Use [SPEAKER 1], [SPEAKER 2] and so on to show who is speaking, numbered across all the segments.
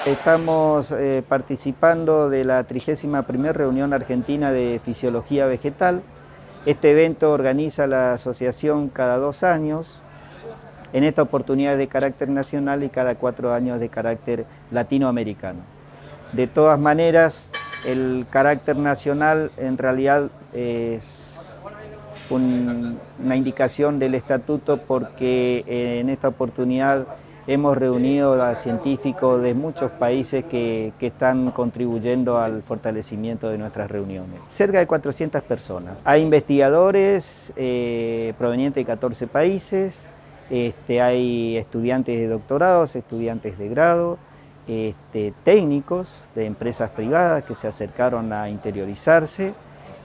[SPEAKER 1] Estamos participando de la 31ª Reunión Argentina de Fisiología Vegetal. Este evento organiza la asociación cada 2 años, en esta oportunidad de carácter nacional y cada 4 años de carácter latinoamericano. De todas maneras, el carácter nacional en realidad es una indicación del estatuto porque en esta oportunidad hemos reunido a científicos de muchos países que están contribuyendo al fortalecimiento de nuestras reuniones. Cerca de 400 personas. Hay investigadores provenientes de 14 países, hay estudiantes de doctorados, estudiantes de grado, técnicos de empresas privadas que se acercaron a interiorizarse.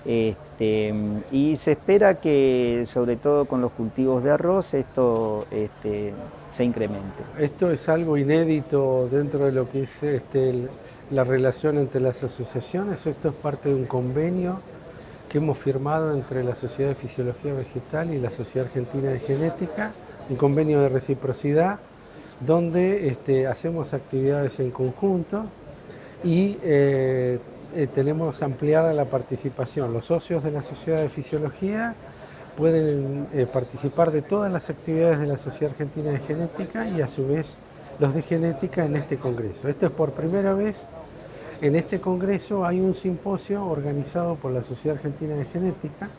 [SPEAKER 1] Y se espera que, sobre todo con los cultivos de arroz, esto se incremente.
[SPEAKER 2] Esto es algo inédito dentro de lo que es la relación entre las asociaciones. Esto es parte de un convenio que hemos firmado entre la Sociedad de Fisiología Vegetal y la Sociedad Argentina de Genética, un convenio de reciprocidad donde hacemos actividades en conjunto y tenemos ampliada la participación. Los socios de la Sociedad de Fisiología pueden participar de todas las actividades de la Sociedad Argentina de Genética y a su vez los de Genética en este congreso. Esto es por primera vez. En este congreso hay un simposio organizado por la Sociedad Argentina de Genética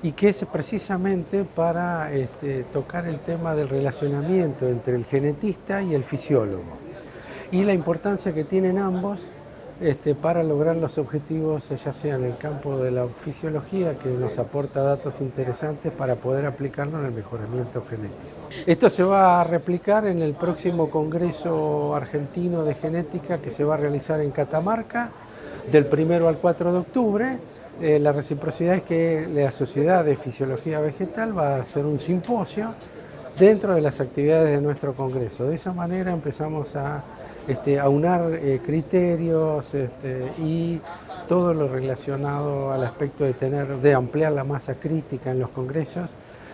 [SPEAKER 2] y que es precisamente para tocar el tema del relacionamiento entre el genetista y el fisiólogo y la importancia que tienen ambos para lograr los objetivos, ya sea en el campo de la fisiología, que nos aporta datos interesantes para poder aplicarlo en el mejoramiento genético. Esto se va a replicar en el próximo Congreso Argentino de Genética que se va a realizar en Catamarca del 1 al 4 de octubre. La reciprocidad es que la Sociedad de Fisiología Vegetal va a hacer un simposio dentro de las actividades de nuestro Congreso. De esa manera empezamos a aunar criterios y todo lo relacionado al aspecto de ampliar la masa crítica en los congresos,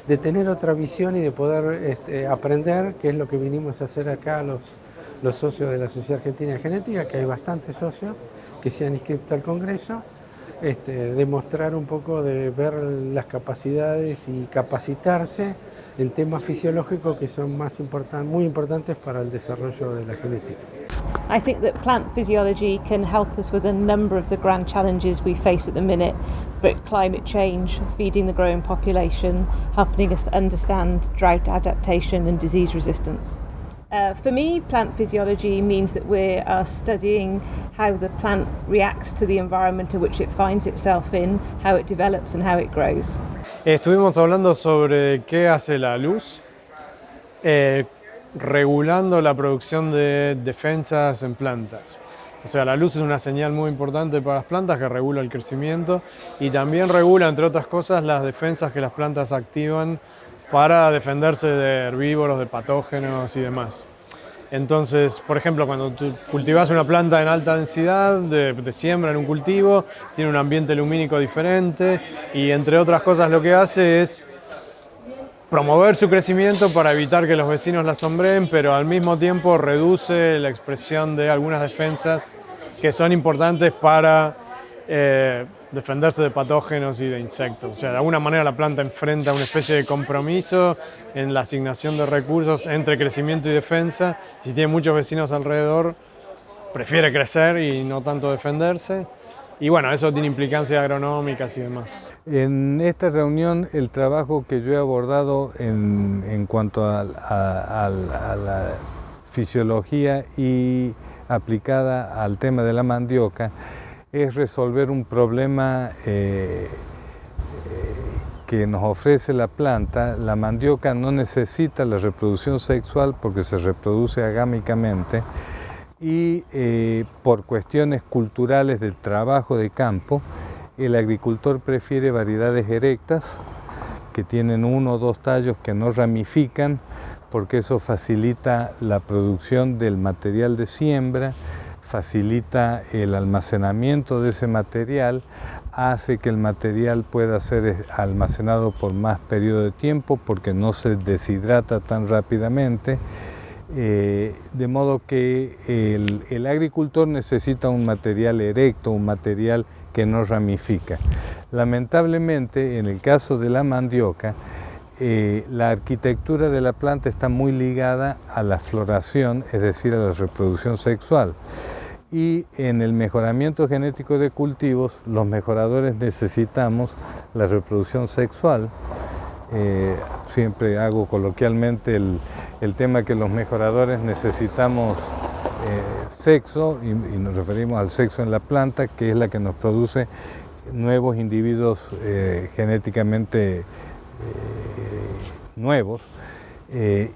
[SPEAKER 2] de tener otra visión y de poder aprender, que es lo que vinimos a hacer acá los socios de la Sociedad Argentina de Genética, que hay bastantes socios que se han inscrito al congreso, demostrar un poco de ver las capacidades y capacitarse en temas fisiológicos que son muy importantes para el desarrollo de la genética.
[SPEAKER 3] I think that plant physiology can help us with a number of the grand challenges we face at the minute, but climate change, feeding the growing population, helping us understand drought adaptation and disease resistance. For me, plant physiology means that we are studying how the plant reacts to the environment in which it finds itself in, how it develops and how it grows.
[SPEAKER 4] Estuvimos hablando sobre qué hace la luz, regulando la producción de defensas en plantas. O sea, la luz es una señal muy importante para las plantas que regula el crecimiento y también regula, entre otras cosas, las defensas que las plantas activan para defenderse de herbívoros, de patógenos y demás. Entonces, por ejemplo, cuando tú cultivas una planta en alta densidad de siembra en un cultivo, tiene un ambiente lumínico diferente y, entre otras cosas, lo que hace es promover su crecimiento para evitar que los vecinos la sombreen, pero al mismo tiempo reduce la expresión de algunas defensas que son importantes para defenderse de patógenos y de insectos. O sea, de alguna manera la planta enfrenta una especie de compromiso en la asignación de recursos entre crecimiento y defensa. Si tiene muchos vecinos alrededor, prefiere crecer y no tanto defenderse. Y bueno, eso tiene implicancias agronómicas y demás.
[SPEAKER 5] En esta reunión el trabajo que yo he abordado en cuanto a la fisiología y aplicada al tema de la mandioca es resolver un problema que nos ofrece la planta. La mandioca no necesita la reproducción sexual porque se reproduce agámicamente y por cuestiones culturales del trabajo de campo, el agricultor prefiere variedades erectas que tienen 1 o 2 tallos que no ramifican porque eso facilita la producción del material de siembra, facilita el almacenamiento de ese material, hace que el material pueda ser almacenado por más periodo de tiempo porque no se deshidrata tan rápidamente de modo que el agricultor necesita un material erecto, un material que no ramifica. Lamentablemente, en el caso de la mandioca, la arquitectura de la planta está muy ligada a la floración, es decir, a la reproducción sexual. Y en el mejoramiento genético de cultivos, los mejoradores necesitamos la reproducción sexual. Siempre hago coloquialmente el tema que los mejoradores necesitamos sexo, y nos referimos al sexo en la planta, que es la que nos produce nuevos individuos genéticamente nuevos,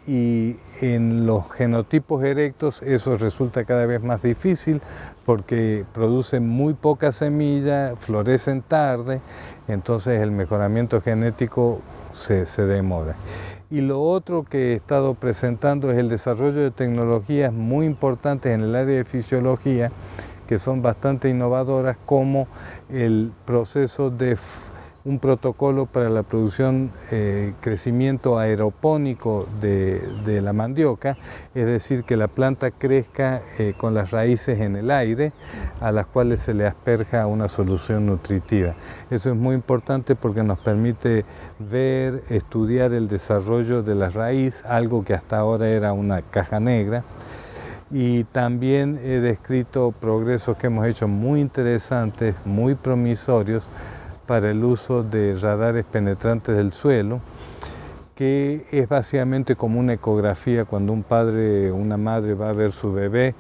[SPEAKER 5] y en los genotipos erectos eso resulta cada vez más difícil porque producen muy poca semilla, florecen tarde, entonces el mejoramiento genético se demora. Y lo otro que he estado presentando es el desarrollo de tecnologías muy importantes en el área de fisiología, que son bastante innovadoras, como el proceso de un protocolo para la producción, crecimiento aeropónico de la mandioca, es decir, que la planta crezca con las raíces en el aire, a las cuales se le asperja una solución nutritiva. Eso es muy importante porque nos permite ver, estudiar el desarrollo de la raíz, algo que hasta ahora era una caja negra. Y también he descrito progresos que hemos hecho muy interesantes, muy promisorios, para el uso de radares penetrantes del suelo, que es básicamente como una ecografía. Cuando un padre o una madre va a ver su bebé,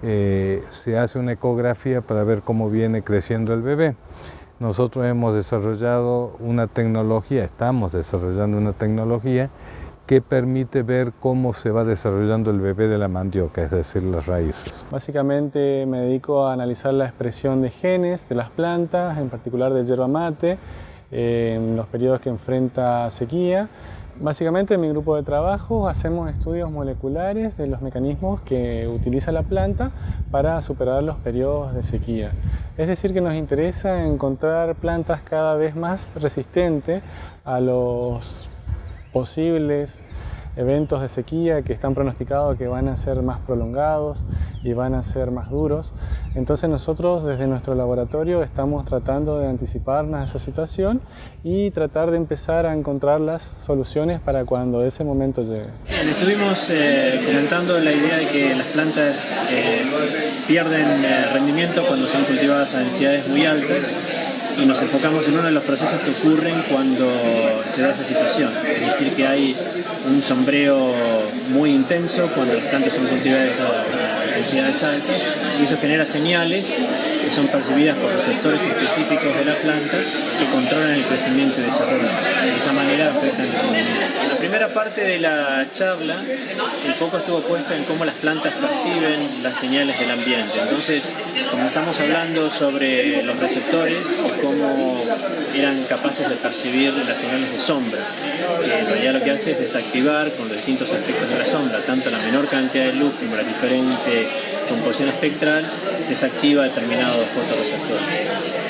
[SPEAKER 5] se hace una ecografía para ver cómo viene creciendo el bebé. Nosotros hemos desarrollado una tecnología, estamos desarrollando una tecnología que permite ver cómo se va desarrollando el bebé de la mandioca, es decir, las raíces.
[SPEAKER 6] Básicamente me dedico a analizar la expresión de genes de las plantas, en particular del yerba mate, en los periodos que enfrenta sequía. Básicamente en mi grupo de trabajo hacemos estudios moleculares de los mecanismos que utiliza la planta para superar los periodos de sequía. Es decir, que nos interesa encontrar plantas cada vez más resistentes a los posibles eventos de sequía que están pronosticados que van a ser más prolongados y van a ser más duros. Entonces nosotros desde nuestro laboratorio estamos tratando de anticiparnos a esa situación y tratar de empezar a encontrar las soluciones para cuando ese momento llegue.
[SPEAKER 7] Bien, estuvimos comentando la idea de que las plantas pierden rendimiento cuando son cultivadas a densidades muy altas, y nos enfocamos en uno de los procesos que ocurren cuando se da esa situación, es decir, que hay un sombreo muy intenso cuando las plantas son cultivadas a densidades altas, y eso genera señales que son percibidas por receptores específicos de la planta que controlan el crecimiento y desarrollo. De esa manera afectan el rendimiento. En la primera parte de la charla, el foco estuvo puesto en cómo las plantas perciben las señales del ambiente. Entonces, comenzamos hablando sobre los receptores y cómo eran capaces de percibir las señales de sombra, que en realidad lo que hace es desactivar con los distintos aspectos de la sombra, tanto la menor cantidad de luz como la diferente composición espectral, desactiva determinados fotorreceptores.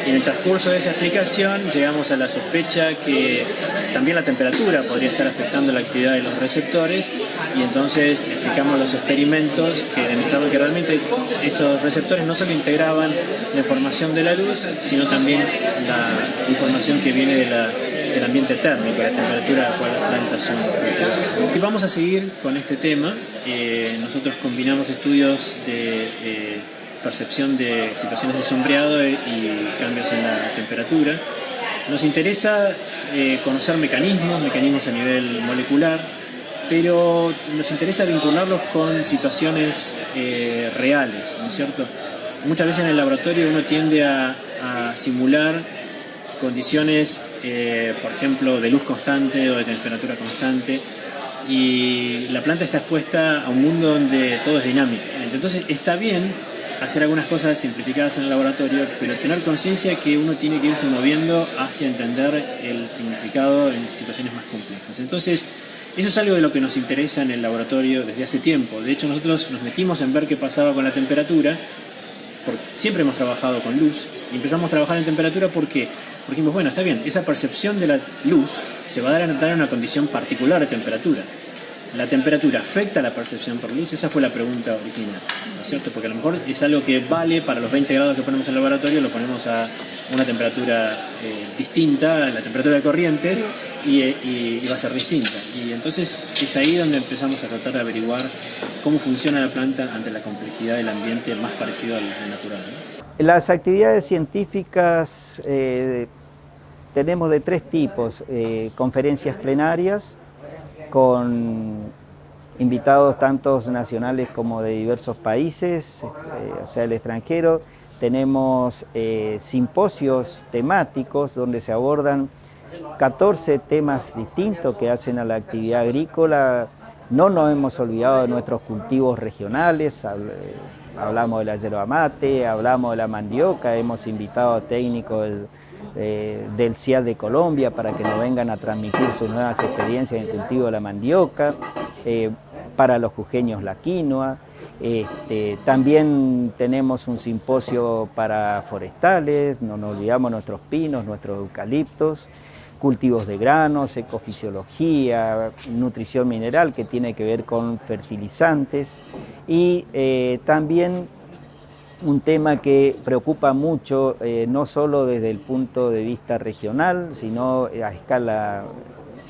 [SPEAKER 7] Y en el transcurso de esa explicación llegamos a la sospecha que también la temperatura podría estar afectando la actividad de los receptores, y entonces explicamos los experimentos que demostraron que realmente esos receptores no solo integraban la información de la luz, sino también la información que viene del ambiente térmico, la temperatura a la cual las plantas son cultivadas. Y vamos a seguir con este tema. Nosotros combinamos estudios de percepción de situaciones de sombreado y cambios en la temperatura. Nos interesa conocer mecanismos a nivel molecular, pero nos interesa vincularlos con situaciones reales, ¿no es cierto? Muchas veces en el laboratorio uno tiende a simular condiciones, por ejemplo, de luz constante o de temperatura constante, y la planta está expuesta a un mundo donde todo es dinámico. Entonces está bien hacer algunas cosas simplificadas en el laboratorio, pero tener conciencia que uno tiene que irse moviendo hacia entender el significado en situaciones más complejas. Entonces, eso es algo de lo que nos interesa en el laboratorio desde hace tiempo. De hecho, nosotros nos metimos en ver qué pasaba con la temperatura, porque siempre hemos trabajado con luz, y empezamos a trabajar en temperatura porque dijimos, bueno, está bien, esa percepción de la luz se va a dar en una condición particular de temperatura. ¿la temperatura afecta la percepción por luz? Esa fue la pregunta original, ¿no es cierto? Porque a lo mejor es algo que vale para los 20 grados que ponemos en el laboratorio, lo ponemos a una temperatura distinta, la temperatura de corrientes, y va a ser distinta. Y entonces es ahí donde empezamos a tratar de averiguar cómo funciona la planta ante la complejidad del ambiente más parecido al natural, ¿no?
[SPEAKER 1] Las actividades científicas tenemos de tres tipos: conferencias plenarias con invitados tanto nacionales como de diversos países, o sea, el extranjero. Tenemos simposios temáticos donde se abordan 14 temas distintos que hacen a la actividad agrícola. No nos hemos olvidado de nuestros cultivos regionales, hablamos de la yerba mate, hablamos de la mandioca, hemos invitado a técnicos del CIAD de Colombia para que nos vengan a transmitir sus nuevas experiencias en el cultivo de la mandioca, para los jujeños la quinoa. También tenemos un simposio para forestales, no nos olvidamos nuestros pinos, nuestros eucaliptos, cultivos de granos, ecofisiología, nutrición mineral que tiene que ver con fertilizantes, y también un tema que preocupa mucho, no solo desde el punto de vista regional, sino a escala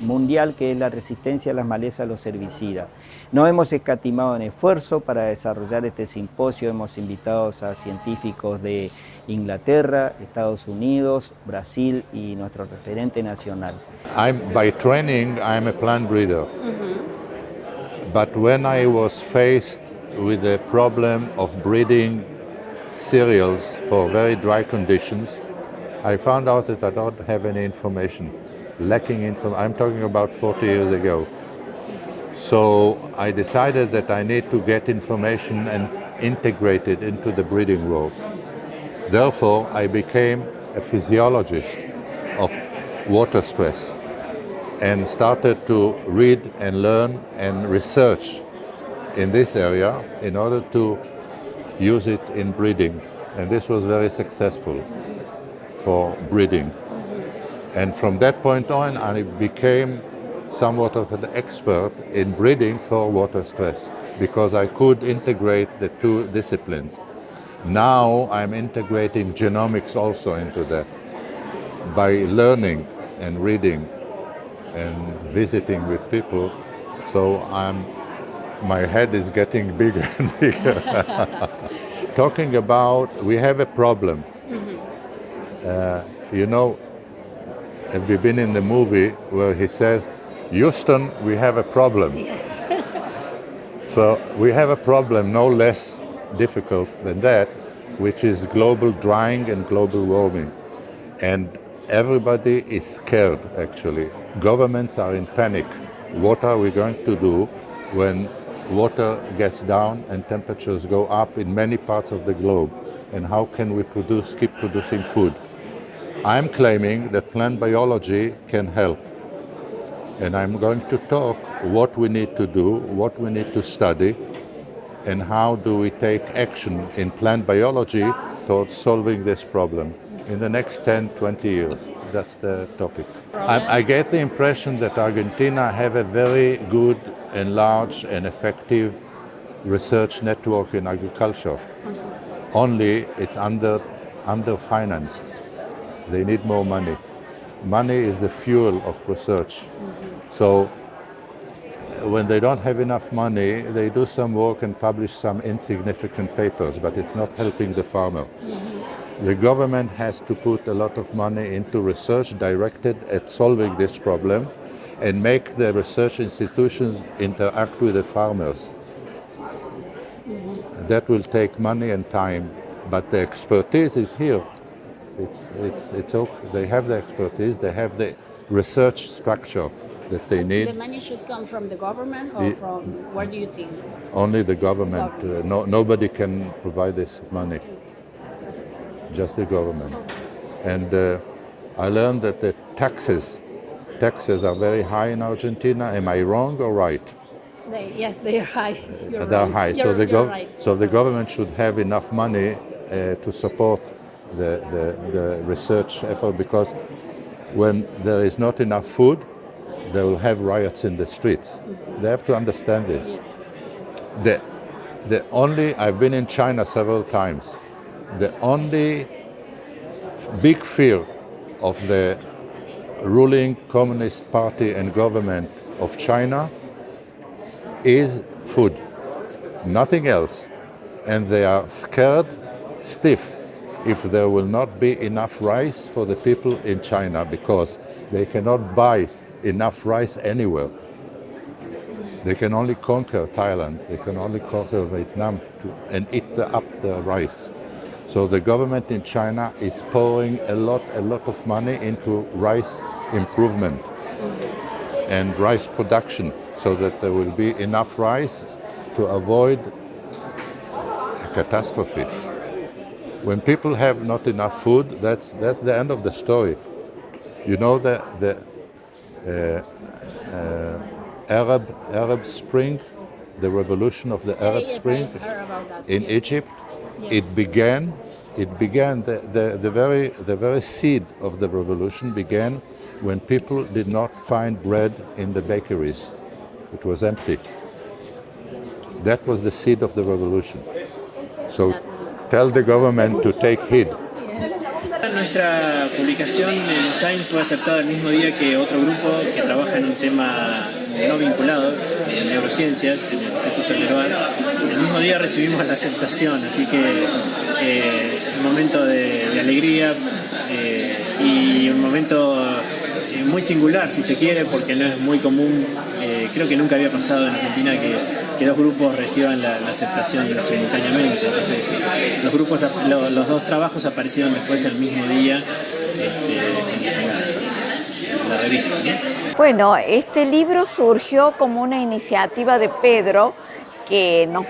[SPEAKER 1] mundial, que es la resistencia a las malezas a los herbicidas. No hemos escatimado en esfuerzo para desarrollar este simposio. Hemos invitado a científicos de Inglaterra, Estados Unidos, Brasil y nuestro referente nacional.
[SPEAKER 8] By training, I'm a plant breeder. But when I was faced with the problem of breeding cereals for very dry conditions, I found out that I don't have any information, lacking information. I'm talking about 40 years ago. So I decided that I need to get information and integrate it into the breeding world. Therefore, I became a physiologist of water stress and started to read and learn and research in this area in order to use it in breeding. And this was very successful for breeding. And from that point on, I became somewhat of an expert in breeding for water stress because I could integrate the two disciplines. Now I'm integrating genomics also into that by learning and reading and visiting with people. So my head is getting bigger and bigger. Talking about, we have a problem. You know, have you been in the movie where he says, Houston, we have a problem?
[SPEAKER 9] Yes.
[SPEAKER 8] So we have a problem no less difficult than that, which is global drying and global warming. And everybody is scared, actually. Governments are in panic. What are we going to do when water gets down and temperatures go up in many parts of the globe? And how can we keep producing food? I'm claiming that plant biology can help. And I'm going to talk what we need to do, what we need to study, and how do we take action in plant biology towards solving this problem in the next 10, 20 years. That's the topic. I get the impression that Argentina have a very good and large and effective research network in agriculture. Only it's underfinanced. They need more money. Money is the fuel of research. So when they don't have enough money, they do some work and publish some insignificant papers, but it's not helping the farmer. The government has to put a lot of money into research directed at solving this problem and make the research institutions interact with the farmers. That will take money and time, but the expertise is here. It's okay. They have the expertise, they have the research structure that they need.
[SPEAKER 9] The money should come from the government or from, where do you think?
[SPEAKER 8] Only the government. Nobody can provide this money. Just the government. And I learned that the taxes are very high in Argentina. Am I wrong or right?
[SPEAKER 9] Yes, they are high. You're
[SPEAKER 8] They're
[SPEAKER 9] right.
[SPEAKER 8] high.
[SPEAKER 9] You're right.
[SPEAKER 8] So the government should have enough money to support the research effort, because when there is not enough food, they will have riots in the streets. They have to understand this. I've been in China several times. The only big fear of the ruling Communist Party and government of China is food, nothing else. And they are scared stiff if there will not be enough rice for the people in China, because they cannot buy enough rice anywhere. They can only conquer Thailand, they can only conquer Vietnam and eat up the rice. So the government in China is pouring a lot of money into rice improvement and rice production, so that there will be enough rice to avoid a catastrophe. When people have not enough food, that's the end of the story. You know the Arab Spring, the revolution of the Arab Spring in Egypt. Yes. It began. The very seed of the revolution began when people did not find bread in the bakeries. It was empty. That was the seed of the revolution. So tell the government to take heed.
[SPEAKER 7] Nuestra publicación en Science fue aceptada el mismo día que otro grupo que trabaja en un tema no vinculado, en neurociencias, en el Instituto Lervan. El mismo día recibimos la aceptación, así que un momento de alegría y un momento muy singular, si se quiere, porque no es muy común. Creo que nunca había pasado en Argentina que dos grupos reciban la aceptación simultáneamente. Entonces, los dos trabajos aparecieron después el mismo día en la revista, ¿no?
[SPEAKER 10] Bueno, este libro surgió como una iniciativa de Pedro, que me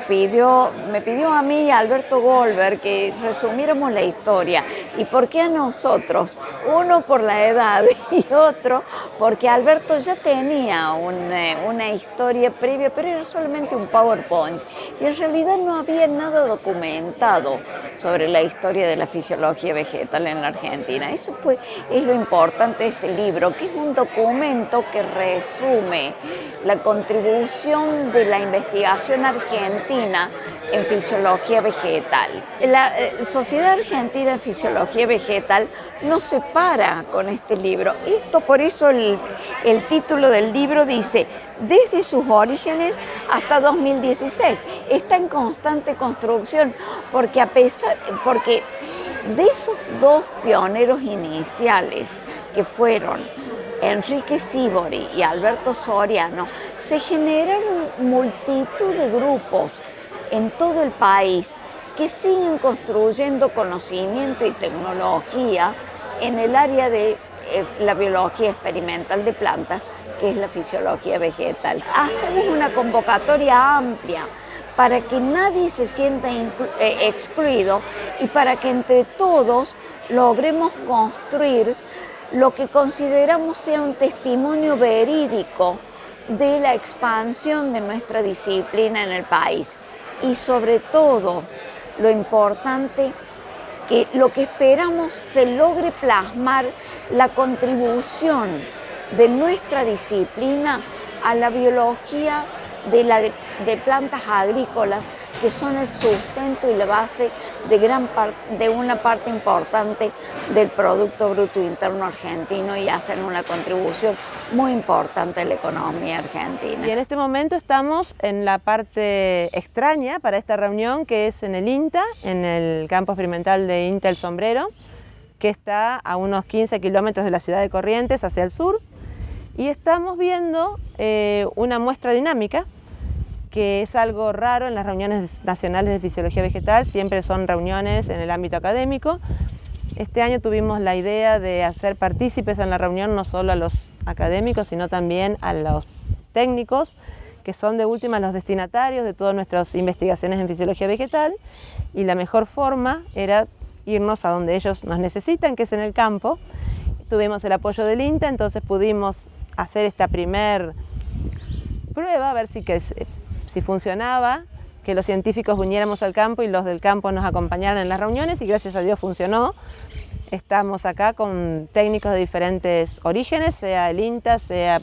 [SPEAKER 10] pidió a mí y a Alberto Goldberg que resumiéramos la historia. ¿Y por qué a nosotros? Uno por la edad y otro porque Alberto ya tenía una historia previa, pero era solamente un PowerPoint. Y en realidad no había nada documentado sobre la historia de la fisiología vegetal en la Argentina. Eso es lo importante de este libro, que es un documento que resume la contribución de la investigación argentina en fisiología vegetal. La Sociedad Argentina en Fisiología Vegetal no se para con este libro. Por eso el título del libro dice: desde sus orígenes hasta 2016. Está en constante construcción, porque de esos dos pioneros iniciales que fueron Enrique Sívori y Alberto Soriano, se generaron multitud de grupos en todo el país que siguen construyendo conocimiento y tecnología en el área de la biología experimental de plantas, que es la fisiología vegetal. Hacemos una convocatoria amplia para que nadie se sienta excluido y para que entre todos logremos construir lo que consideramos sea un testimonio verídico de la expansión de nuestra disciplina en el país. Y sobre todo, lo importante, que lo que esperamos se logre plasmar la contribución de nuestra disciplina a la biología de plantas agrícolas, que son el sustento y la base de una parte importante del Producto Bruto Interno argentino, y hacen una contribución muy importante a la economía argentina.
[SPEAKER 3] Y en este momento estamos en la parte extraña para esta reunión, que es en el INTA, en el campo experimental de INTA El Sombrero, que está a unos 15 kilómetros de la ciudad de Corrientes, hacia el sur, y estamos viendo una muestra dinámica, que es algo raro en las reuniones nacionales de fisiología vegetal. Siempre son reuniones en el ámbito académico. Este año tuvimos la idea de hacer partícipes en la reunión no solo a los académicos, sino también a los técnicos, que son de última los destinatarios de todas nuestras investigaciones en fisiología vegetal, y la mejor forma era irnos a donde ellos nos necesitan, que es en el campo. Tuvimos el apoyo del INTA, entonces pudimos hacer esta primer prueba, a ver si funcionaba, que los científicos viniéramos al campo y los del campo nos acompañaran en las reuniones, y gracias a Dios funcionó. Estamos acá con técnicos de diferentes orígenes, sea el INTA, sea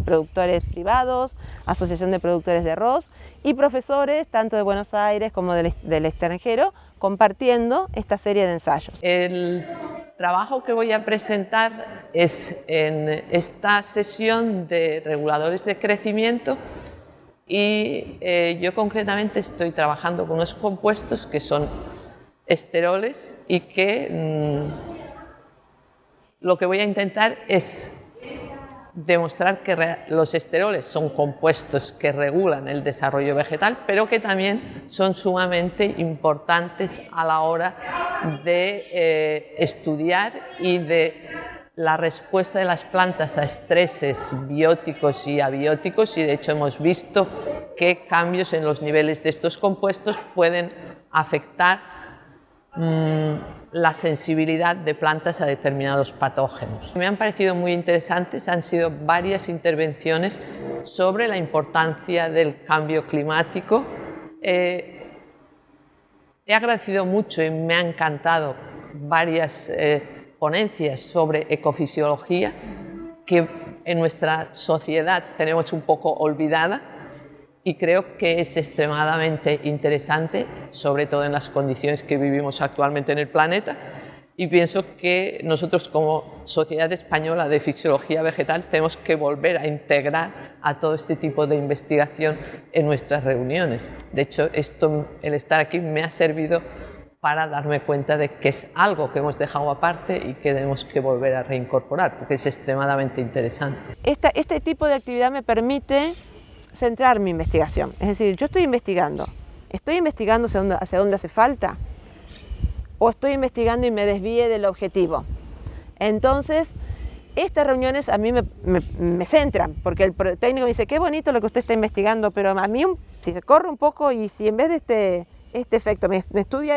[SPEAKER 3] productores privados, Asociación de Productores de Arroz, y profesores tanto de Buenos Aires como del extranjero, compartiendo esta serie de ensayos.
[SPEAKER 11] El trabajo que voy a presentar es en esta sesión de reguladores de crecimiento y yo concretamente estoy trabajando con unos compuestos que son esteroles y que lo que voy a intentar es demostrar que los esteroles son compuestos que regulan el desarrollo vegetal, pero que también son sumamente importantes a la hora de estudiar y de la respuesta de las plantas a estreses bióticos y abióticos, y de hecho hemos visto que cambios en los niveles de estos compuestos pueden afectar la sensibilidad de plantas a determinados patógenos. Me han parecido muy interesantes, han sido varias intervenciones sobre la importancia del cambio climático. He agradecido mucho y me ha encantado varias ponencias sobre ecofisiología que en nuestra sociedad tenemos un poco olvidada, y creo que es extremadamente interesante, sobre todo en las condiciones que vivimos actualmente en el planeta, y pienso que nosotros como Sociedad Española de Fisiología Vegetal tenemos que volver a integrar a todo este tipo de investigación en nuestras reuniones. De hecho, el estar aquí me ha servido para darme cuenta de que es algo que hemos dejado aparte y que tenemos que volver a reincorporar, porque es extremadamente interesante.
[SPEAKER 3] Este tipo de actividad me permite centrar mi investigación, es decir, yo estoy investigando hacia dónde hace falta, o estoy investigando y me desvíe del objetivo. Entonces, estas reuniones a mí me centran, porque el técnico me dice, qué bonito lo que usted está investigando, pero a mí si se corre un poco y si en vez de este efecto me estudia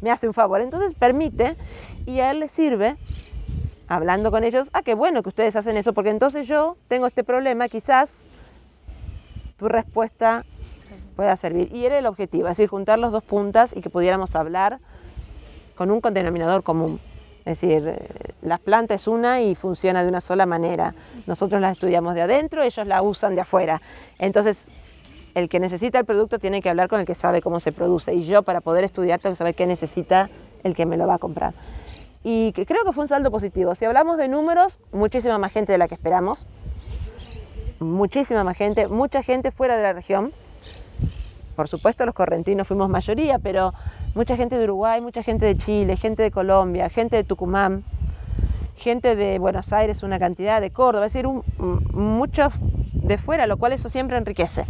[SPEAKER 3] me hace un favor. Entonces permite, y a él le sirve, hablando con ellos, qué bueno que ustedes hacen eso, porque entonces yo tengo este problema, quizás tu respuesta pueda servir. Y era el objetivo, es decir, juntar las dos puntas y que pudiéramos hablar con un denominador común. Es decir, la planta es una y funciona de una sola manera. Nosotros la estudiamos de adentro, ellos la usan de afuera. Entonces, el que necesita el producto tiene que hablar con el que sabe cómo se produce. Y yo, para poder estudiar, tengo que saber qué necesita el que me lo va a comprar. Y creo que fue un saldo positivo. Si hablamos de números, muchísima más gente de la que esperamos. Muchísima más gente, mucha gente fuera de la región. Por supuesto, los correntinos fuimos mayoría, pero mucha gente de Uruguay, mucha gente de Chile, gente de Colombia, gente de Tucumán, gente de Buenos Aires, una cantidad, de Córdoba, es decir, muchos de fuera, lo cual eso siempre enriquece.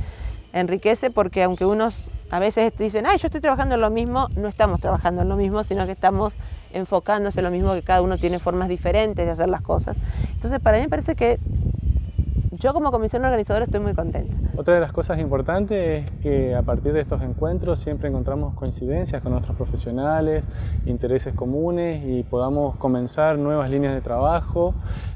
[SPEAKER 3] Enriquece porque aunque unos a veces dicen, yo estoy trabajando en lo mismo, no estamos trabajando en lo mismo, sino que estamos enfocándose en lo mismo, que cada uno tiene formas diferentes de hacer las cosas. Entonces, para mí me parece que yo como comisión organizadora estoy muy contenta.
[SPEAKER 6] Otra de las cosas importantes es que a partir de estos encuentros siempre encontramos coincidencias con otros profesionales, intereses comunes y podamos comenzar nuevas líneas de trabajo.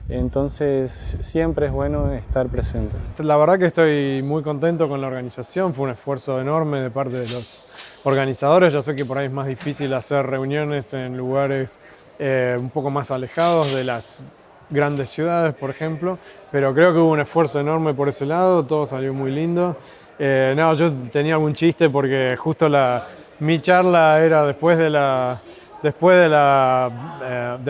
[SPEAKER 6] Entonces siempre es bueno estar presente.
[SPEAKER 4] La verdad que estoy muy contento con la organización, fue un esfuerzo enorme de parte de los organizadores. Yo sé que por ahí es más difícil hacer reuniones en lugares un poco más alejados de las grandes ciudades, por ejemplo, pero creo que hubo un esfuerzo enorme por ese lado, todo salió muy lindo. Yo tenía algún chiste porque justo mi charla era después de la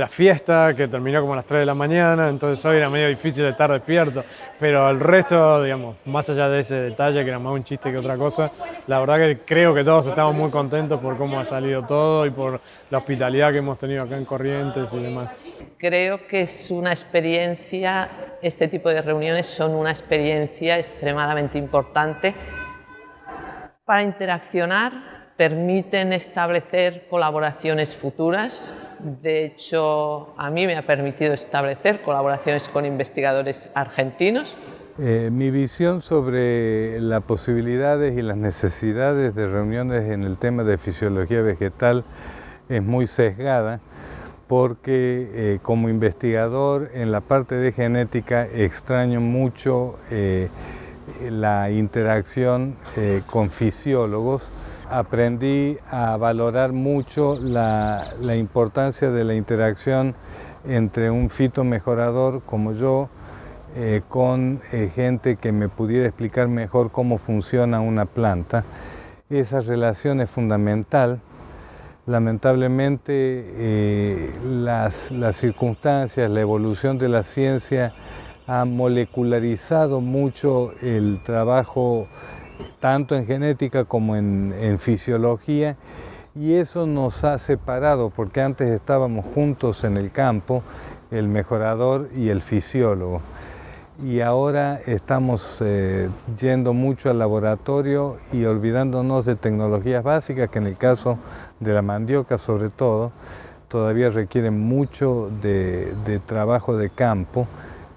[SPEAKER 4] fiesta, que terminó como a las 3 de la mañana, entonces hoy era medio difícil de estar despierto, pero el resto, digamos, más allá de ese detalle que era más un chiste que otra cosa, la verdad que creo que todos estamos muy contentos por cómo ha salido todo y por la hospitalidad que hemos tenido acá en Corrientes y demás.
[SPEAKER 11] Creo que es una experiencia, este tipo de reuniones son una experiencia extremadamente importante para interaccionar. Permiten establecer colaboraciones futuras. De hecho, a mí me ha permitido establecer colaboraciones con investigadores argentinos.
[SPEAKER 5] Mi visión sobre las posibilidades y las necesidades de reuniones en el tema de fisiología vegetal es muy sesgada, porque como investigador en la parte de genética extraño mucho la interacción con fisiólogos. aprendí a valorar mucho la importancia de la interacción entre un fitomejorador como yo con gente que me pudiera explicar mejor cómo funciona una planta. Esa relación es fundamental. Lamentablemente las circunstancias, la evolución de la ciencia ha molecularizado mucho el trabajo tanto en genética como en fisiología, y eso nos ha separado porque antes estábamos juntos en el campo, el mejorador y el fisiólogo, y ahora estamos yendo mucho al laboratorio y olvidándonos de tecnologías básicas que en el caso de la mandioca sobre todo todavía requieren mucho de trabajo de campo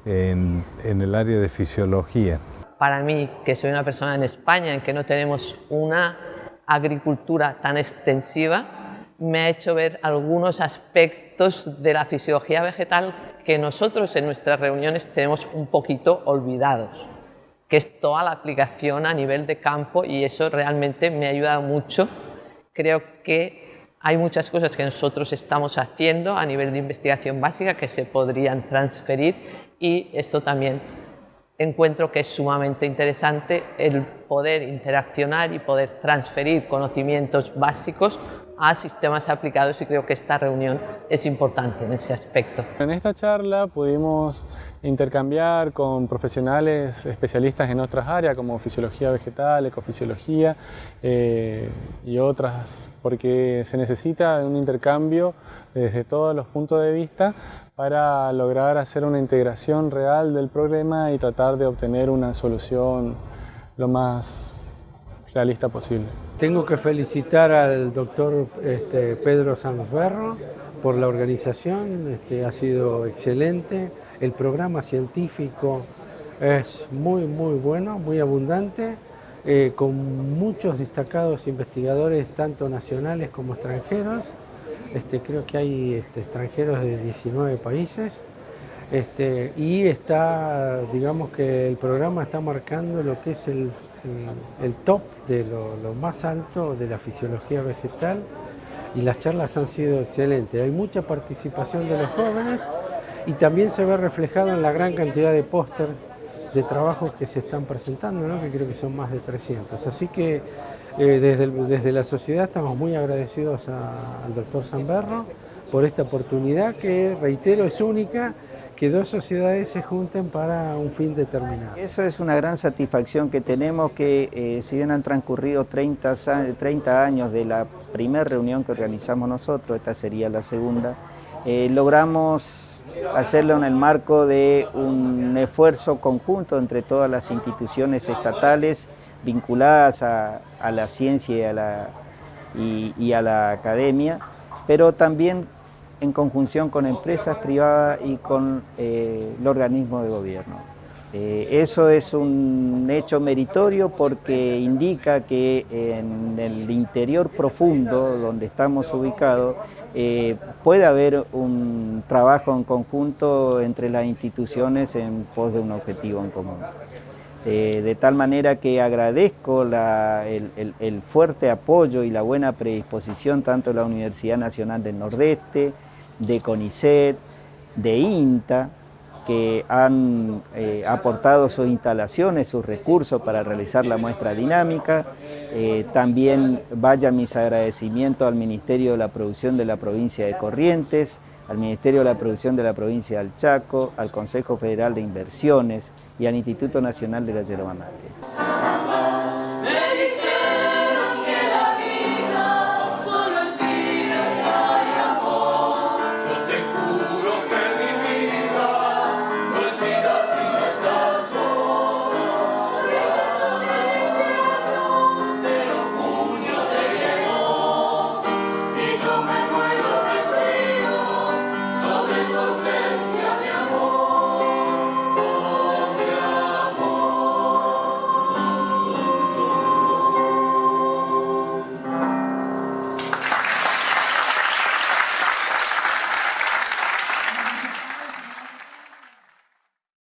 [SPEAKER 5] en el área de fisiología.
[SPEAKER 11] Para mí, que soy una persona en España en que no tenemos una agricultura tan extensiva, me ha hecho ver algunos aspectos de la fisiología vegetal que nosotros en nuestras reuniones tenemos un poquito olvidados, que es toda la aplicación a nivel de campo, y eso realmente me ha ayudado mucho. Creo que hay muchas cosas que nosotros estamos haciendo a nivel de investigación básica que se podrían transferir, y esto también encuentro que es sumamente interesante el poder interaccionar y poder transferir conocimientos básicos a sistemas aplicados, y creo que esta reunión es importante en ese aspecto.
[SPEAKER 6] En esta charla pudimos intercambiar con profesionales especialistas en otras áreas como fisiología vegetal, ecofisiología y otras, porque se necesita un intercambio desde todos los puntos de vista para lograr hacer una integración real del problema y tratar de obtener una solución lo más realista posible.
[SPEAKER 2] Tengo que felicitar al doctor Pedro Sanzberro por la organización, ha sido excelente. El programa científico es muy bueno, muy abundante, con muchos destacados investigadores, tanto nacionales como extranjeros. Creo que hay extranjeros de 19 países. Y digamos que el programa está marcando lo que es el top de lo más alto de la fisiología vegetal, y las charlas han sido excelentes. Hay mucha participación de los jóvenes y también se ve reflejado en la gran cantidad de póster de trabajos que se están presentando, ¿no? Que creo que son más de 300. Así que desde la sociedad estamos muy agradecidos al doctor Sanzberro por esta oportunidad que, reitero, es única, que dos sociedades se junten para un fin determinado.
[SPEAKER 1] Eso es una gran satisfacción que tenemos, que si bien han transcurrido 30 años de la primera reunión que organizamos nosotros, esta sería la segunda, logramos hacerlo en el marco de un esfuerzo conjunto entre todas las instituciones estatales vinculadas a la ciencia y a la academia, pero también en conjunción con empresas privadas y con el organismo de gobierno. Eso es un hecho meritorio porque indica que en el interior profundo donde estamos ubicados puede haber un trabajo en conjunto entre las instituciones en pos de un objetivo en común. De tal manera que agradezco el fuerte apoyo y la buena predisposición tanto de la Universidad Nacional del Nordeste, de CONICET, de INTA, que han aportado sus instalaciones, sus recursos para realizar la muestra dinámica. También vaya mis agradecimientos al Ministerio de la Producción de la provincia de Corrientes, al Ministerio de la Producción de la provincia del Chaco, al Consejo Federal de Inversiones y al Instituto Nacional de la Yerba Mate.